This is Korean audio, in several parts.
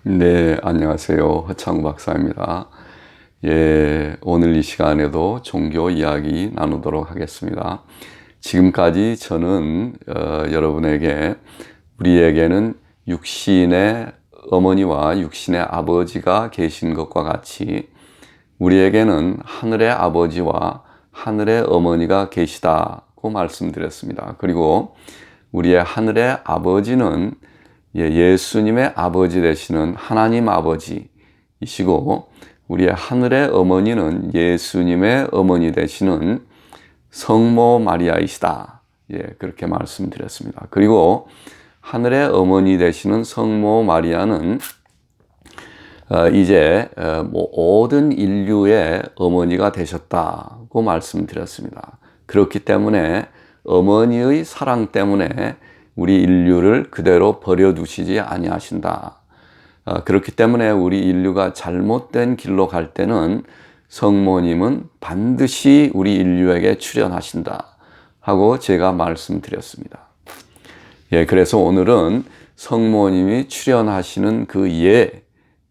네, 안녕하세요. 허창 박사입니다. 오늘 이 시간에도 종교 이야기 나누도록 하겠습니다. 지금까지 저는 여러분에게 우리에게는 육신의 어머니와 육신의 아버지가 계신 것과 같이 우리에게는 하늘의 아버지와 하늘의 어머니가 계시다고 말씀드렸습니다. 그리고 우리의 하늘의 아버지는 예수님의 아버지 되시는 하나님 아버지이시고 우리의 하늘의 어머니는 예수님의 어머니 되시는 성모 마리아이시다. 그렇게 말씀드렸습니다. 그리고 하늘의 어머니 되시는 성모 마리아는 이제 모든 인류의 어머니가 되셨다고 말씀드렸습니다. 그렇기 때문에 어머니의 사랑 때문에 우리 인류를 그대로 버려두시지 아니하신다. 그렇기 때문에 우리 인류가 잘못된 길로 갈 때는 성모님은 반드시 우리 인류에게 출현하신다 하고 제가 말씀드렸습니다. 그래서 오늘은 성모님이 출현하시는 그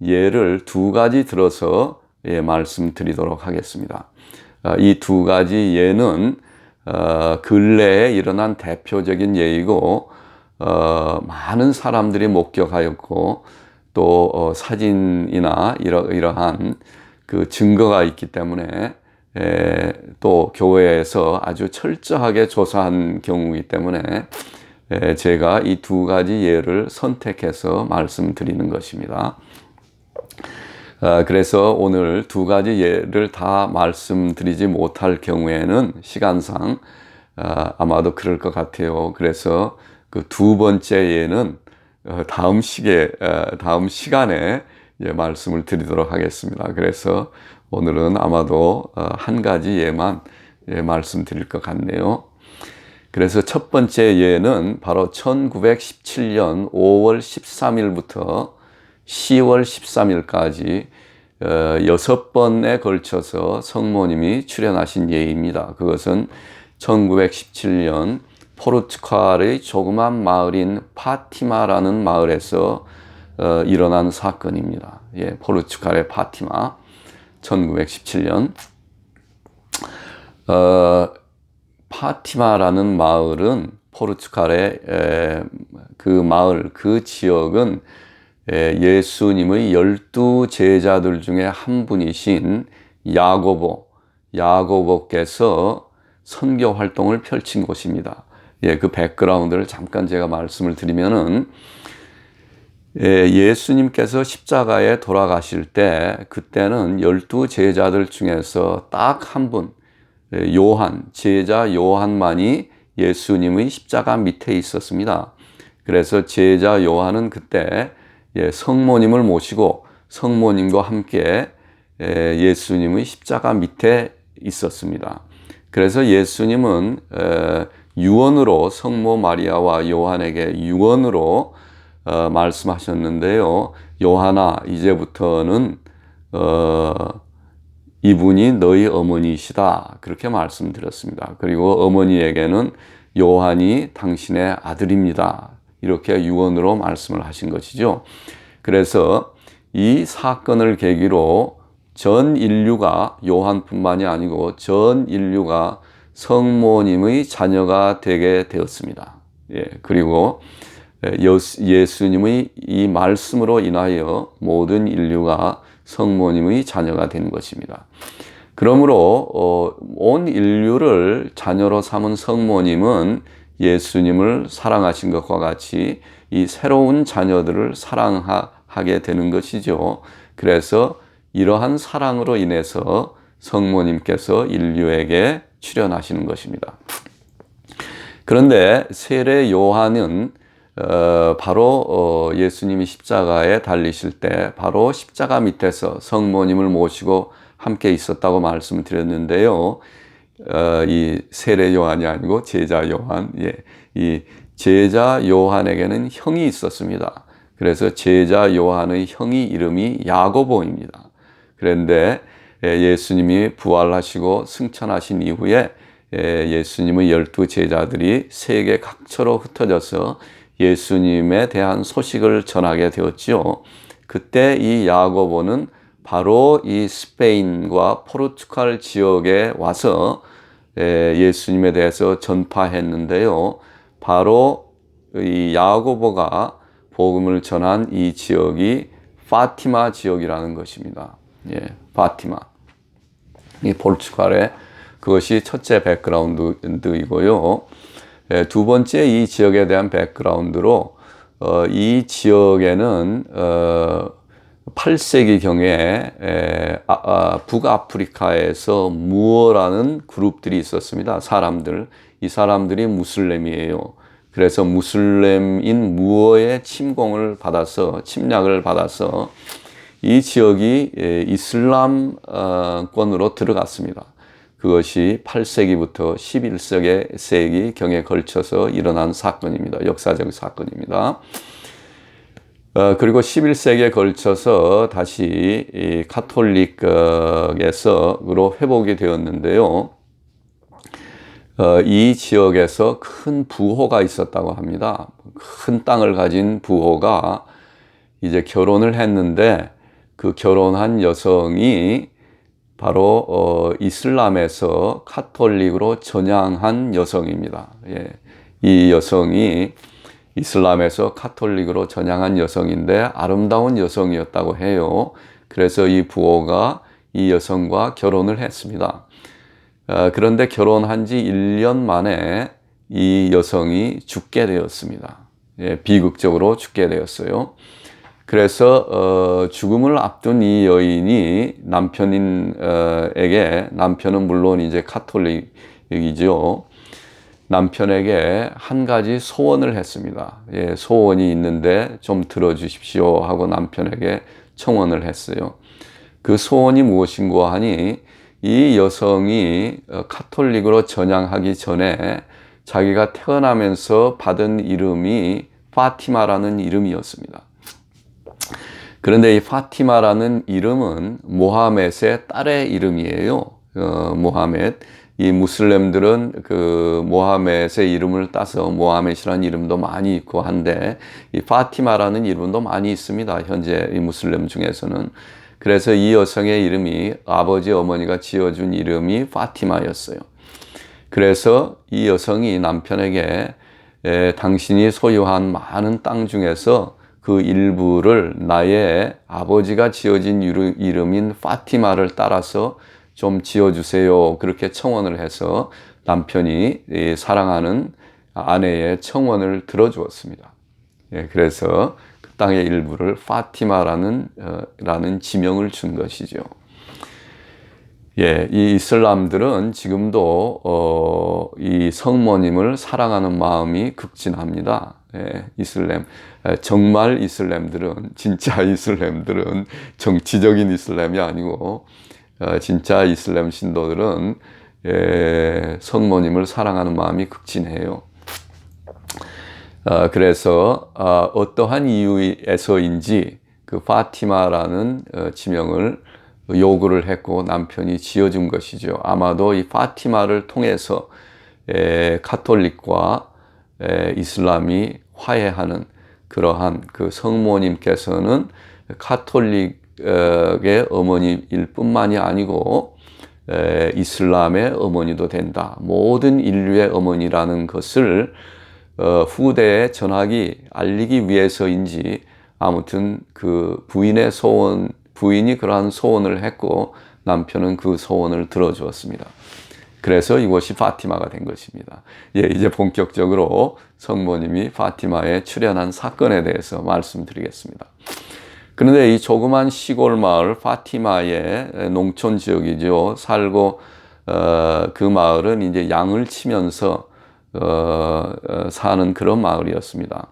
예를 두 가지 들어서 말씀드리도록 하겠습니다. 이 두 가지 예는 근래에 일어난 대표적인 예이고 많은 사람들이 목격하였고 또 사진이나 이러한 그 증거가 있기 때문에 또 교회에서 아주 철저하게 조사한 경우이기 때문에 제가 이 두 가지 예를 선택해서 말씀드리는 것입니다. 그래서 오늘 두 가지 예를 다 말씀드리지 못할 경우에는 시간상 아마도 그럴 것 같아요. 그래서 그 두 번째 예는 다음 시간에 말씀을 드리도록 하겠습니다. 그래서 오늘은 아마도 한 가지 예만 말씀드릴 것 같네요. 그래서 첫 번째 예는 바로 1917년 5월 13일부터 10월 13일까지 6번에 걸쳐서 성모님이 출현하신 예입니다. 그것은 1917년 포르투갈의 조그만 마을인 파티마라는 마을에서 일어난 사건입니다. 포르투갈의 파티마, 1917년. 파티마라는 마을은 포르투갈의 그 마을, 그 지역은 예수님의 12제자들 중에 한 분이신 야고보께서 선교 활동을 펼친 곳입니다. 그 백그라운드를 잠깐 제가 말씀을 드리면은 예수님께서 십자가에 돌아가실 때 그때는 12제자들 중에서 딱 한 분, 제자 요한만이 예수님의 십자가 밑에 있었습니다. 그래서 제자 요한은 그때 성모님을 모시고 성모님과 함께 예수님의 십자가 밑에 있었습니다. 그래서 예수님은 유언으로 성모 마리아와 요한에게 유언으로 말씀하셨는데요. 요한아, 이제부터는 이분이 너희 어머니시다. 그렇게 말씀드렸습니다. 그리고 어머니에게는 요한이 당신의 아들입니다. 이렇게 유언으로 말씀을 하신 것이죠. 그래서 이 사건을 계기로 전 인류가 요한뿐만이 아니고 전 인류가 성모님의 자녀가 되게 되었습니다. 그리고 예수님의 이 말씀으로 인하여 모든 인류가 성모님의 자녀가 된 것입니다. 그러므로 온 인류를 자녀로 삼은 성모님은 예수님을 사랑하신 것과 같이 이 새로운 자녀들을 사랑하게 되는 것이죠. 그래서 이러한 사랑으로 인해서 성모님께서 인류에게 출현하시는 것입니다. 그런데 세례 요한은 바로 예수님이 십자가에 달리실 때 바로 십자가 밑에서 성모님을 모시고 함께 있었다고 말씀을 드렸는데요. 이 세례 요한이 아니고 제자 요한, 이 제자 요한에게는 형이 있었습니다. 그래서 제자 요한의 형이 이름이 야고보입니다. 그런데 예수님이 부활하시고 승천하신 이후에 예수님의 12제자들이 세계 각처로 흩어져서 예수님에 대한 소식을 전하게 되었지요. 그때 이 야고보는 바로 이 스페인과 포르투갈 지역에 와서 예수님에 대해서 전파했는데요. 바로 이 야고보가 복음을 전한 이 지역이 파티마 지역이라는 것입니다. 예, 파티마. 이 포르투갈의 그것이 첫째 백그라운드이고요. 두 번째 이 지역에 대한 백그라운드로 이 지역에는 8세기경에 북아프리카에서 무어라는 그룹들이 있었습니다. 이 사람들이 무슬림이에요. 그래서 무슬림인 무어의 침략을 받아서 이 지역이 이슬람권으로 들어갔습니다. 그것이 8세기부터 11세기경에 걸쳐서 일어난 사건입니다. 역사적 사건입니다. 그리고 11세기에 걸쳐서 다시 이 가톨릭에서로 회복이 되었는데요. 이 지역에서 큰 부호가 있었다고 합니다. 큰 땅을 가진 부호가 이제 결혼을 했는데 그 결혼한 여성이 바로 이슬람에서 카톨릭으로 전향한 여성입니다. 예. 이 여성이 이슬람에서 카톨릭으로 전향한 여성인데 아름다운 여성이었다고 해요. 그래서 이 부호가 이 여성과 결혼을 했습니다. 그런데 결혼한 지 1년 만에 이 여성이 죽게 되었습니다. 예, 비극적으로 죽게 되었어요. 그래서 죽음을 앞둔 이 여인이 남편은 물론 이제 카톨릭이죠. 남편에게 한 가지 소원을 했습니다. 예, 소원이 있는데 좀 들어주십시오 하고 남편에게 청원을 했어요. 그 소원이 무엇인가 하니 이 여성이 카톨릭으로 전향하기 전에 자기가 태어나면서 받은 이름이 파티마라는 이름이었습니다. 그런데 이 파티마라는 이름은 모하멧의 딸의 이름이에요. 모하멧. 이 무슬림들은 그 모하멧의 이름을 따서 모하멧이라는 이름도 많이 있고 한데 이 파티마라는 이름도 많이 있습니다. 현재 이 무슬림 중에서는. 그래서 이 여성의 이름이 아버지 어머니가 지어준 이름이 파티마였어요. 그래서 이 여성이 남편에게 당신이 소유한 많은 땅 중에서 그 일부를 나의 아버지가 지어진 이름인 파티마를 따라서 좀 지어주세요. 그렇게 청원을 해서 남편이 사랑하는 아내의 청원을 들어주었습니다. 예, 그래서 그 땅의 일부를 파티마라는 지명을 준 것이죠. 예, 이 이슬람들은 지금도 이 성모님을 사랑하는 마음이 극진합니다. 예, 정말 진짜 이슬람들은 정치적인 이슬람이 아니고 진짜 이슬람 신도들은 성모님을 사랑하는 마음이 극진해요. 그래서 어떠한 이유에서인지 그 파티마라는 지명을 요구를 했고 남편이 지어준 것이죠. 아마도 이 파티마를 통해서 카톨릭과 이슬람이 화해하는 그러한 그 성모님께서는 카톨릭의 어머니일 뿐만이 아니고 이슬람의 어머니도 된다. 모든 인류의 어머니라는 것을 후대에 알리기 위해서인지 아무튼 그 부인이 그러한 소원을 했고 남편은 그 소원을 들어주었습니다. 그래서 이것이 파티마가 된 것입니다. 예, 이제 본격적으로 성모님이 파티마에 출연한 사건에 대해서 말씀드리겠습니다. 그런데 이 조그만 시골 마을 파티마의 농촌 지역이죠. 살고 그 마을은 이제 양을 치면서 사는 그런 마을이었습니다.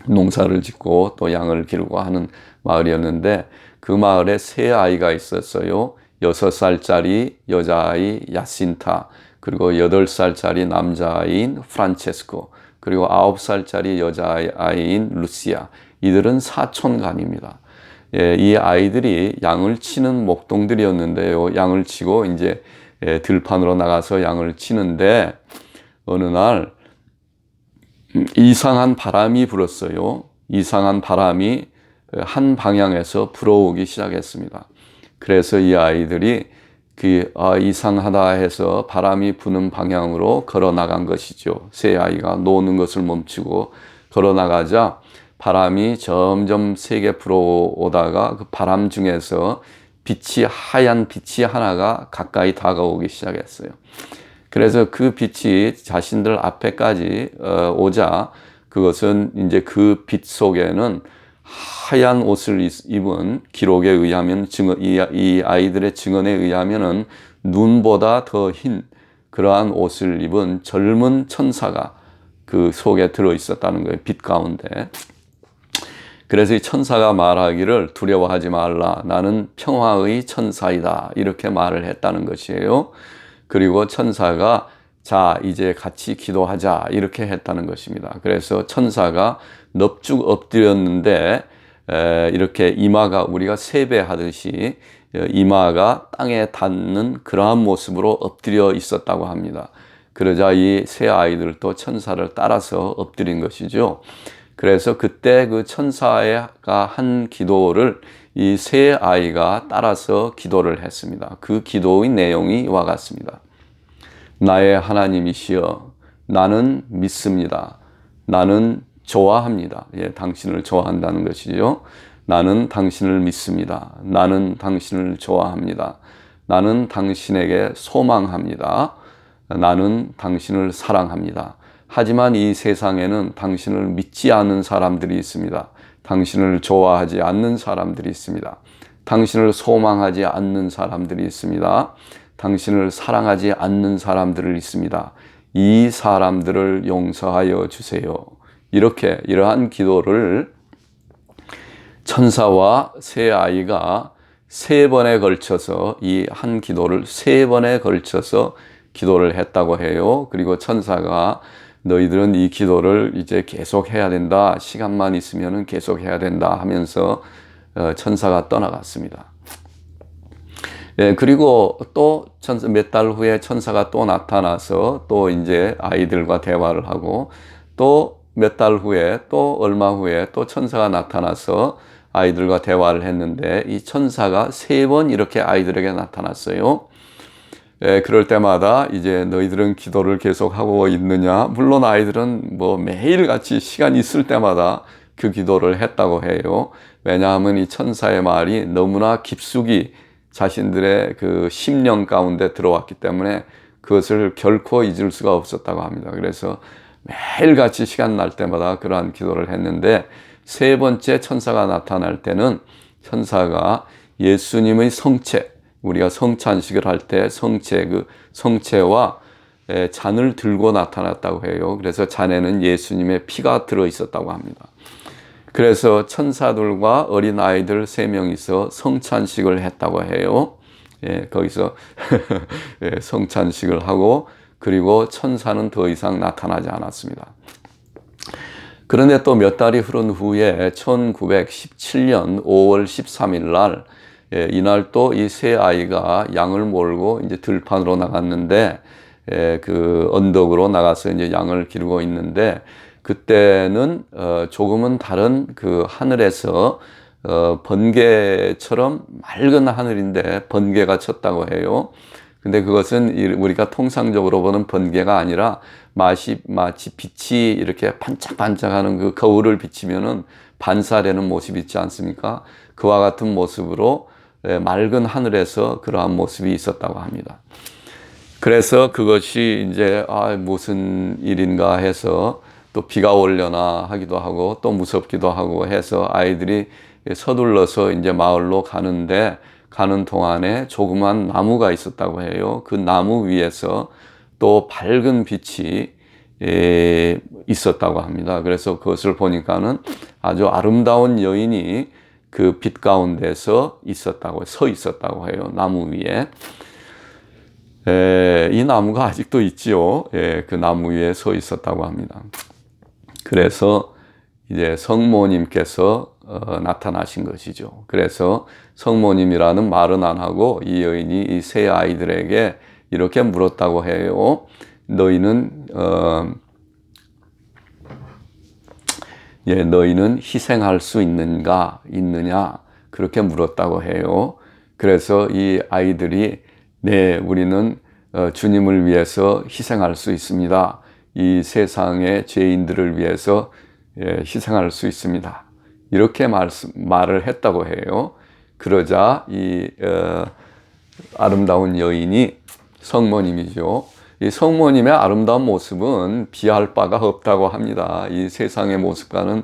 농사를 짓고 또 양을 기르고 하는 마을이었는데 그 마을에 세 아이가 있었어요. 6살짜리 여자아이 야신타, 그리고 8살짜리 남자아이인 프란체스코, 그리고 9살짜리 여자아이인 루시아. 이들은 사촌간입니다. 예, 이 아이들이 양을 치는 목동들이었는데요. 양을 치고 이제 들판으로 나가서 양을 치는데 어느 날 이상한 바람이 불었어요. 이상한 바람이 한 방향에서 불어오기 시작했습니다. 그래서 이 아이들이 이상하다 해서 바람이 부는 방향으로 걸어 나간 것이죠. 세 아이가 노는 것을 멈추고 걸어 나가자 바람이 점점 세게 불어오다가 그 바람 중에서 하얀 빛이 하나가 가까이 다가오기 시작했어요. 그래서 그 빛이 자신들 앞에까지 오자 그것은 이제 그 빛 속에는 하얀 옷을 입은, 기록에 의하면 이 아이들의 증언에 의하면은 눈보다 더 흰 그러한 옷을 입은 젊은 천사가 그 속에 들어 있었다는 거예요. 빛 가운데. 그래서 이 천사가 말하기를 두려워하지 말라. 나는 평화의 천사이다. 이렇게 말을 했다는 것이에요. 그리고 천사가 자, 이제 같이 기도하자. 이렇게 했다는 것입니다. 그래서 천사가 넙죽 엎드렸는데 이렇게 이마가 우리가 세배하듯이 이마가 땅에 닿는 그러한 모습으로 엎드려 있었다고 합니다. 그러자 이 세 아이들도 천사를 따라서 엎드린 것이죠. 그래서 그때 그 천사가 한 기도를 이 세 아이가 따라서 기도를 했습니다. 그 기도의 내용이 이와 같습니다. 나의 하나님이시여, 나는 믿습니다. 나는 좋아합니다. 예, 당신을 좋아한다는 것이죠. 나는 당신을 믿습니다. 나는 당신을 좋아합니다. 나는 당신에게 소망합니다. 나는 당신을 사랑합니다. 하지만 이 세상에는 당신을 믿지 않는 사람들이 있습니다. 당신을 좋아하지 않는 사람들이 있습니다. 당신을 소망하지 않는 사람들이 있습니다. 당신을 사랑하지 않는 사람들이 있습니다. 이 사람들을 용서하여 주세요. 이러한 기도를 천사와 세 아이가 세 번에 걸쳐서 이 한 기도를 세 번에 걸쳐서 기도를 했다고 해요. 그리고 천사가 너희들은 이 기도를 이제 계속 해야 된다. 시간만 있으면 계속 해야 된다 하면서 천사가 떠나갔습니다. 예, 그리고 또 몇 달 후에 천사가 또 나타나서 또 이제 아이들과 대화를 하고 또 몇 달 후에 또 얼마 후에 또 천사가 나타나서 아이들과 대화를 했는데 이 천사가 세 번 이렇게 아이들에게 나타났어요. 예, 그럴 때마다 이제 너희들은 기도를 계속하고 있느냐? 물론 아이들은 뭐 매일같이 시간 있을 때마다 그 기도를 했다고 해요. 왜냐하면 이 천사의 말이 너무나 깊숙이 자신들의 그 심령 가운데 들어왔기 때문에 그것을 결코 잊을 수가 없었다고 합니다. 그래서 매일같이 시간 날 때마다 그러한 기도를 했는데 세 번째 천사가 나타날 때는 천사가 예수님의 성체, 우리가 성찬식을 할 때 성체와 잔을 들고 나타났다고 해요. 그래서 잔에는 예수님의 피가 들어 있었다고 합니다. 그래서 천사들과 어린 아이들 3명이서 성찬식을 했다고 해요. 예, 거기서 성찬식을 하고 그리고 천사는 더 이상 나타나지 않았습니다. 그런데 또 몇 달이 흐른 후에 1917년 5월 13일 날 이날 또 이 세 아이가 양을 몰고 이제 들판으로 나갔는데 그 언덕으로 나가서 이제 양을 기르고 있는데 그때는 조금은 다른 그 하늘에서 번개처럼 맑은 하늘인데 번개가 쳤다고 해요. 근데 그것은 우리가 통상적으로 보는 번개가 아니라 마치 빛이 이렇게 반짝반짝하는 그 거울을 비치면은 반사되는 모습이 있지 않습니까? 그와 같은 모습으로 맑은 하늘에서 그러한 모습이 있었다고 합니다. 그래서 그것이 이제 무슨 일인가 해서 또 비가 오려나 하기도 하고 또 무섭기도 하고 해서 아이들이 서둘러서 이제 마을로 가는 동안에 조그만 나무가 있었다고 해요. 그 나무 위에서 또 밝은 빛이 있었다고 합니다. 그래서 그것을 보니까는 아주 아름다운 여인이 그 빛 가운데서 서 있었다고 해요. 나무 위에. 이 나무가 아직도 있지요. 그 나무 위에 서 있었다고 합니다. 그래서 이제 성모님께서 나타나신 것이죠. 그래서 성모님이라는 말은 안 하고 이 여인이 이 세 아이들에게 이렇게 물었다고 해요. 너희는 너희는 희생할 수 있느냐 그렇게 물었다고 해요. 그래서 이 아이들이 네, 우리는 주님을 위해서 희생할 수 있습니다. 이 세상의 죄인들을 위해서 희생할 수 있습니다. 이렇게 말을 했다고 해요. 그러자 이 아름다운 여인이 성모님이죠. 이 성모님의 아름다운 모습은 비할 바가 없다고 합니다. 이 세상의 모습과는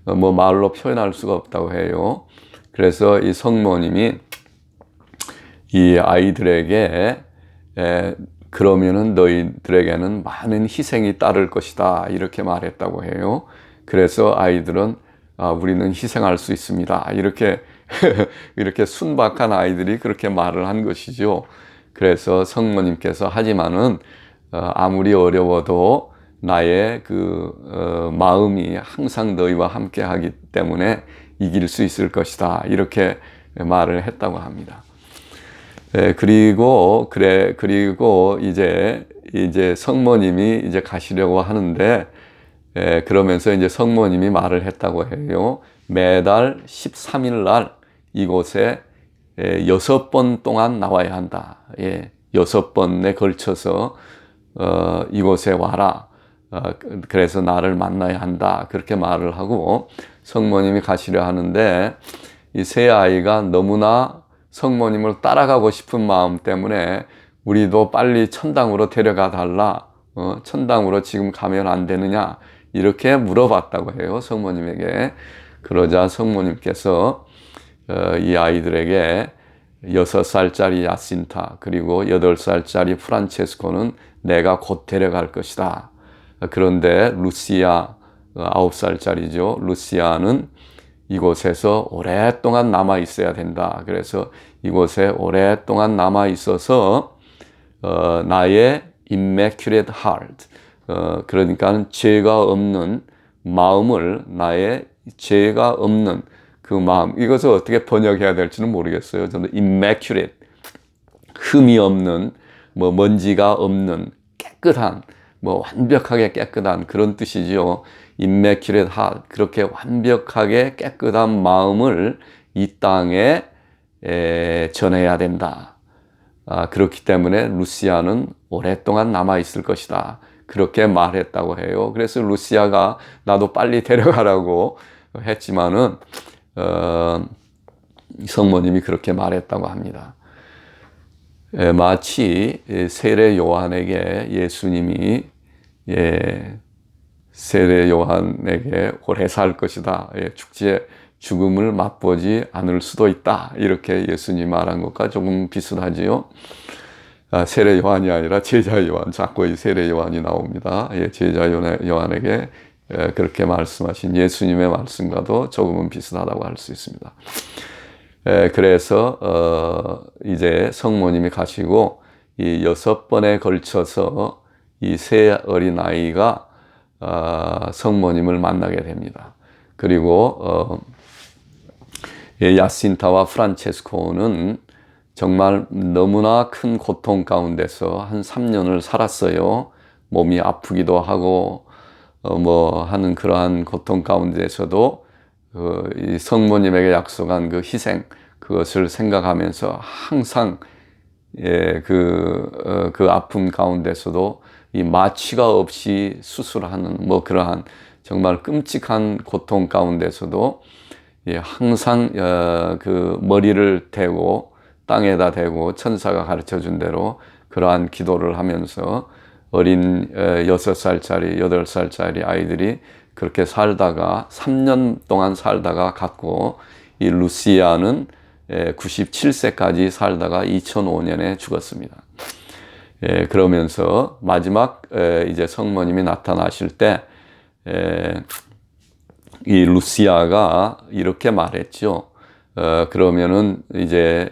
뭐 말로 표현할 수가 없다고 해요. 그래서 이 성모님이 이 아이들에게 그러면은 너희들에게는 많은 희생이 따를 것이다 이렇게 말했다고 해요. 그래서 아이들은 우리는 희생할 수 있습니다 이렇게 이렇게 순박한 아이들이 그렇게 말을 한 것이죠. 그래서 성모님께서 하지만은 아무리 어려워도 나의 마음이 항상 너희와 함께 하기 때문에 이길 수 있을 것이다 이렇게 말을 했다고 합니다. 그리고 이제 성모님이 이제 가시려고 하는데 그러면서 이제 성모님이 말을 했다고 해요. 매달 13일 날 이곳에 6번 동안 나와야 한다. 6번에 걸쳐서 이곳에 와라. 그래서 나를 만나야 한다. 그렇게 말을 하고 성모님이 가시려 하는데 이 세 아이가 너무나 성모님을 따라가고 싶은 마음 때문에 우리도 빨리 천당으로 데려가 달라. 천당으로 지금 가면 안 되느냐. 이렇게 물어봤다고 해요. 성모님에게. 그러자 성모님께서 이 아이들에게 6살짜리 야신타 그리고 8살짜리 프란체스코는 내가 곧 데려갈 것이다. 그런데 루시아 9살짜리죠. 루시아는 이곳에서 오랫동안 남아 있어야 된다. 그래서 이곳에 오랫동안 남아 있어서 나의 immaculate heart 그러니까 죄가 없는 마음을 나의 죄가 없는 그 마음 이것을 어떻게 번역해야 될지는 모르겠어요. 저는 immaculate 흠이 없는 뭐 먼지가 없는 깨끗한 뭐 완벽하게 깨끗한 그런 뜻이죠. immaculate heart 그렇게 완벽하게 깨끗한 마음을 이 땅에 전해야 된다. 그렇기 때문에 루시아는 오랫동안 남아 있을 것이다. 그렇게 말했다고 해요. 그래서 루시아가 나도 빨리 데려가라고 했지만은 성모님이 그렇게 말했다고 합니다. 마치 세례 요한에게 예수님이 세례 요한에게 오래 살 것이다. 죽음을 맛보지 않을 수도 있다. 이렇게 예수님이 말한 것과 조금 비슷하지요. 세례 요한이 아니라 제자 요한, 자꾸 이 세례 요한이 나옵니다. 제자 요한에게 그렇게 말씀하신 예수님의 말씀과도 조금은 비슷하다고 할 수 있습니다. 그래서 이제 성모님이 가시고 이 6번에 걸쳐서 이 세 어린아이가 성모님을 만나게 됩니다. 그리고 야신타와 프란체스코는 정말 너무나 큰 고통 가운데서 한 3년을 살았어요. 몸이 아프기도 하고 뭐 하는 그러한 고통 가운데서도 이 성모님에게 약속한 그 희생 그것을 생각하면서 항상 그 아픔 가운데서도 이 마취가 없이 수술하는 뭐 그러한 정말 끔찍한 고통 가운데서도 항상 그 머리를 대고 땅에다 대고 천사가 가르쳐 준 대로 그러한 기도를 하면서 어린 6살짜리, 8살짜리 아이들이 그렇게 살다가 3년 동안 살다가 갔고 이 루시아는 97세까지 살다가 2005년에 죽었습니다. 그러면서 마지막 이제 성모님이 나타나실 때 이 루시아가 이렇게 말했죠. 그러면은 이제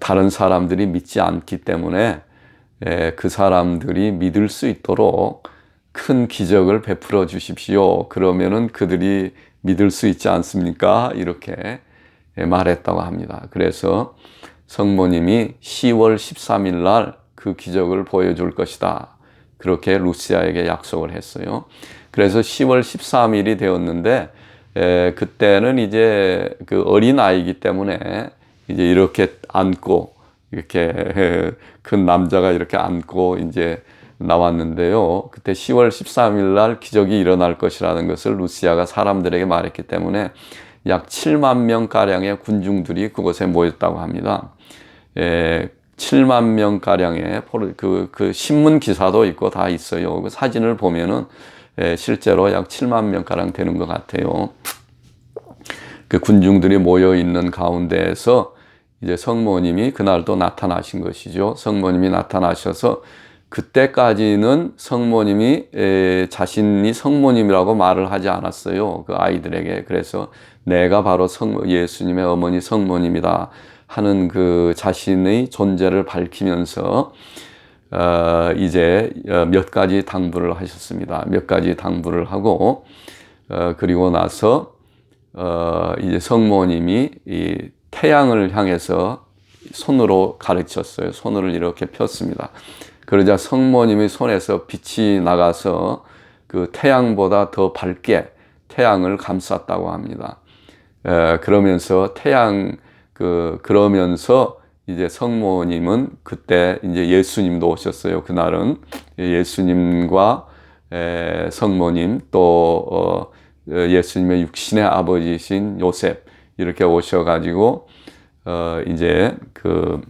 다른 사람들이 믿지 않기 때문에 그 사람들이 믿을 수 있도록 큰 기적을 베풀어 주십시오. 그러면은 그들이 믿을 수 있지 않습니까? 이렇게 말했다고 합니다. 그래서 성모님이 10월 13일 날 그 기적을 보여줄 것이다. 그렇게 루시아에게 약속을 했어요. 그래서 10월 13일이 되었는데, 그때는 이제 그 어린 아이이기 때문에 이제 이렇게 안고, 이렇게 큰 남자가 이렇게 안고 이제 나왔는데요. 그때 10월 13일 날 기적이 일어날 것이라는 것을 루시아가 사람들에게 말했기 때문에 약 7만 명 가량의 군중들이 그곳에 모였다고 합니다. 7만 명 가량의 그 신문 기사도 있고 다 있어요. 그 사진을 보면은 실제로 약 7만 명 가량 되는 것 같아요. 그 군중들이 모여 있는 가운데에서 이제 성모님이 그날도 나타나신 것이죠. 성모님이 나타나셔서 그때까지는 성모님이 자신이 성모님이라고 말을 하지 않았어요. 그 아이들에게. 그래서 내가 바로 예수님의 어머니 성모님이다 하는 그 자신의 존재를 밝히면서 이제 몇 가지 당부를 하셨습니다. 몇 가지 당부를 하고 그리고 나서 이제 성모님이 이 태양을 향해서 손으로 가르쳤어요. 손을 이렇게 폈습니다. 그러자 성모님의 손에서 빛이 나가서 그 태양보다 더 밝게 태양을 감쌌다고 합니다. 그러면서 그러면서 이제 성모님은 그때 이제 예수님도 오셨어요. 그날은 예수님과 성모님 또 예수님의 육신의 아버지신 요셉 이렇게 오셔가지고 이제 그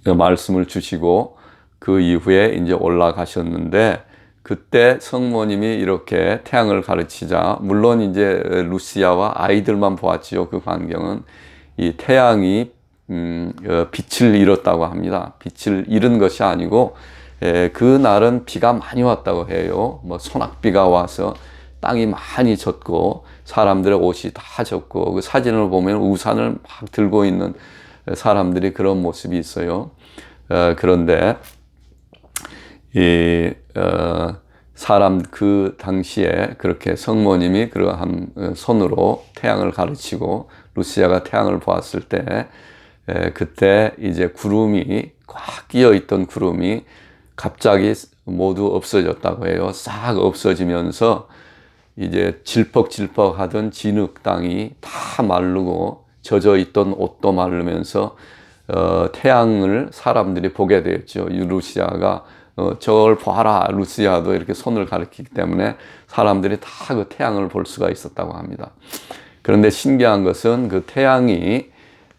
말씀을 주시고 그 이후에 이제 올라가셨는데 그때 성모님이 이렇게 태양을 가르치자 물론 이제 루시아와 아이들만 보았지요. 그 광경은 이 태양이 빛을 잃었다고 합니다. 빛을 잃은 것이 아니고 그날은 비가 많이 왔다고 해요. 뭐 소낙비가 와서 땅이 많이 젖고 사람들의 옷이 다 젖고 그 사진을 보면 우산을 막 들고 있는 사람들이 그런 모습이 있어요. 그런데 사람 그 당시에 그렇게 성모님이 그러한 손으로 태양을 가르치고 루시아가 태양을 보았을 때 그때 이제 구름이 꽉 끼어 있던 구름이 갑자기 모두 없어졌다고 해요. 싹 없어지면서 이제 질퍽질퍽 하던 진흙 땅이 다 마르고 젖어 있던 옷도 마르면서 태양을 사람들이 보게 되었죠. 루시아가 저걸 봐라. 루시아도 이렇게 손을 가리키기 때문에 사람들이 다 그 태양을 볼 수가 있었다고 합니다. 그런데 신기한 것은 그 태양이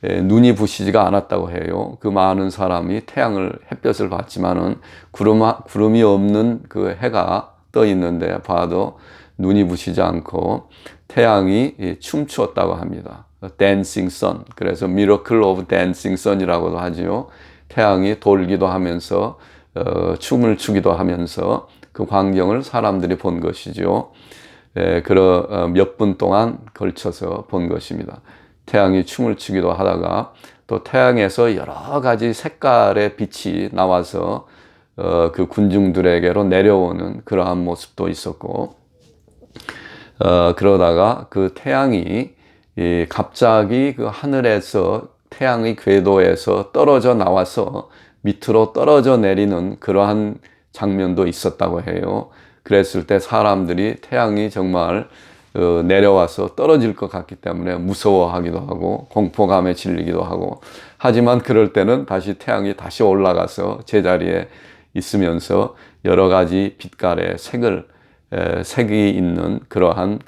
눈이 부시지가 않았다고 해요. 그 많은 사람이 햇볕을 봤지만은 구름이 없는 그 해가 떠 있는데 봐도 눈이 부시지 않고 태양이 춤추었다고 합니다. Dancing Sun. 그래서 Miracle of Dancing Sun이라고도 하지요. 태양이 돌기도 하면서 춤을 추기도 하면서 그 광경을 사람들이 본 것이죠. 몇 분 동안 걸쳐서 본 것입니다. 태양이 춤을 추기도 하다가 또 태양에서 여러 가지 색깔의 빛이 나와서 그 군중들에게로 내려오는 그러한 모습도 있었고 그러다가 그 태양이 갑자기 그 하늘에서 태양의 궤도에서 떨어져 나와서 밑으로 떨어져 내리는 그러한 장면도 있었다고 해요. 그랬을 때 사람들이 태양이 정말 내려와서 떨어질 것 같기 때문에 무서워하기도 하고 공포감에 질리기도 하고 하지만 그럴 때는 태양이 다시 올라가서 제자리에 있으면서 여러 가지 빛깔의 색이 있는 그러한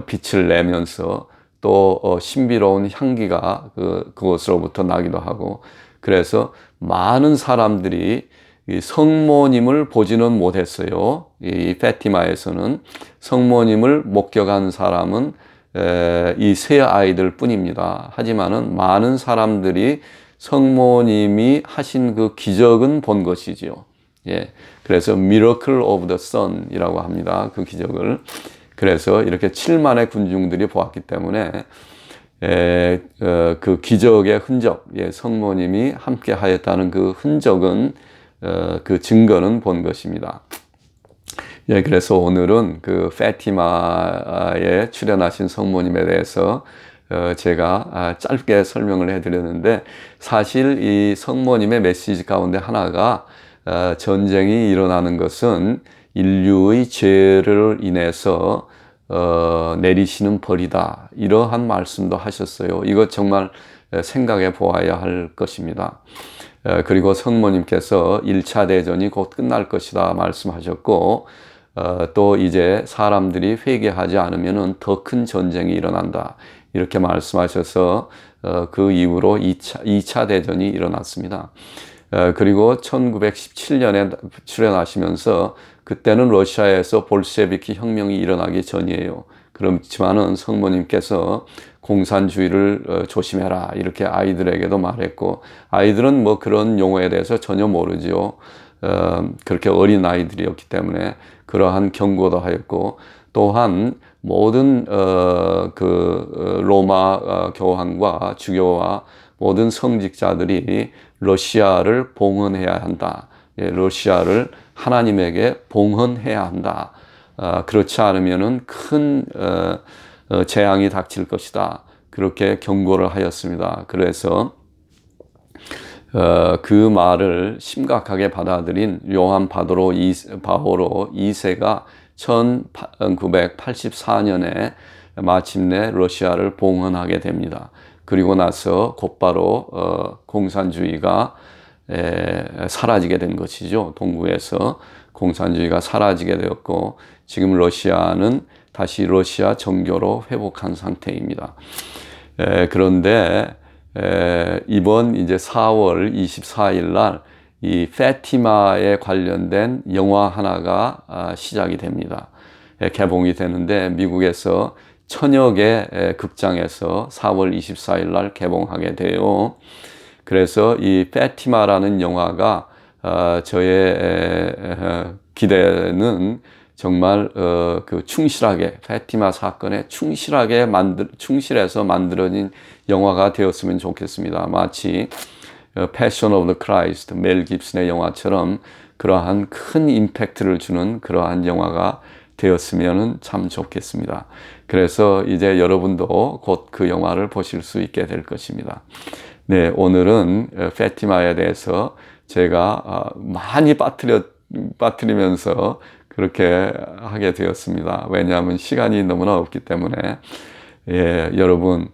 빛을 내면서 또 신비로운 향기가 그곳으로부터 나기도 하고 그래서 많은 사람들이 이 성모님을 보지는 못했어요. 이 파티마에서는 성모님을 목격한 사람은 이 세 아이들 뿐입니다. 하지만은 많은 사람들이 성모님이 하신 그 기적은 본 것이지요. 그래서 Miracle of the Sun이라고 합니다. 그 기적을. 그래서 이렇게 7만의 군중들이 보았기 때문에 그 기적의 흔적, 성모님이 함께 하였다는 그 흔적은 그 증거는 본 것입니다. 그래서 오늘은 그 파티마에 출연하신 성모님에 대해서 제가 짧게 설명을 해드렸는데 사실 이 성모님의 메시지 가운데 하나가 전쟁이 일어나는 것은 인류의 죄를 인해서 내리시는 벌이다. 이러한 말씀도 하셨어요. 이것 정말 생각해 보아야 할 것입니다. 그리고 성모님께서 1차 대전이 곧 끝날 것이다 말씀하셨고, 또 이제 사람들이 회개하지 않으면 더 큰 전쟁이 일어난다. 이렇게 말씀하셔서 그 이후로 2차 대전이 일어났습니다. 그리고 1917년에 출연하시면서 그때는 러시아에서 볼셰비키 혁명이 일어나기 전이에요. 그렇지만은 성모님께서 공산주의를 조심해라 이렇게 아이들에게도 말했고, 아이들은 뭐 그런 용어에 대해서 전혀 모르죠. 그렇게 어린 아이들이었기 때문에 그러한 경고도 하였고, 또한 모든 로마 교황과 주교와 모든 성직자들이 러시아를 봉헌해야 한다. 러시아를 하나님에게 봉헌해야 한다. 그렇지 않으면은 큰 재앙이 닥칠 것이다. 그렇게 경고를 하였습니다. 그래서 그 말을 심각하게 받아들인 요한 바오로 2세가 1984년에 마침내 러시아를 봉헌하게 됩니다. 그리고 나서 곧바로 공산주의가 사라지게 된 것이죠. 동구에서 공산주의가 사라지게 되었고, 지금 러시아는 다시 러시아 정교로 회복한 상태입니다. 그런데 이번 이제 4월 24일 날 이 파티마에 관련된 영화 하나가 시작이 됩니다. 개봉이 되는데 미국에서 천여 개 극장에서 4월 24일 날 개봉하게 돼요. 그래서 이 파티마라는 영화가 저의 기대는 정말 그 충실하게 파티마 사건에 충실해서 만들어진 영화가 되었으면 좋겠습니다. 마치 Passion of the Christ, 멜 깁슨의 영화처럼 그러한 큰 임팩트를 주는 그러한 영화가 되었으면 참 좋겠습니다. 그래서 이제 여러분도 곧 그 영화를 보실 수 있게 될 것입니다. 네, 오늘은 파티마에 대해서 제가 많이 빠뜨리면서 그렇게 하게 되었습니다. 왜냐하면 시간이 너무나 없기 때문에. 여러분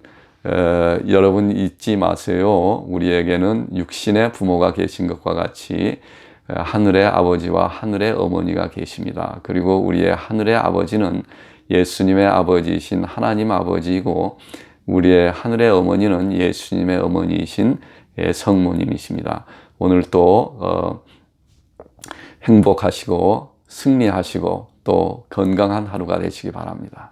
잊지 마세요. 우리에게는 육신의 부모가 계신 것과 같이 하늘의 아버지와 하늘의 어머니가 계십니다. 그리고 우리의 하늘의 아버지는 예수님의 아버지이신 하나님 아버지이고, 우리의 하늘의 어머니는 예수님의 어머니이신 성모님이십니다. 오늘 또 행복하시고 승리하시고 또 건강한 하루가 되시기 바랍니다.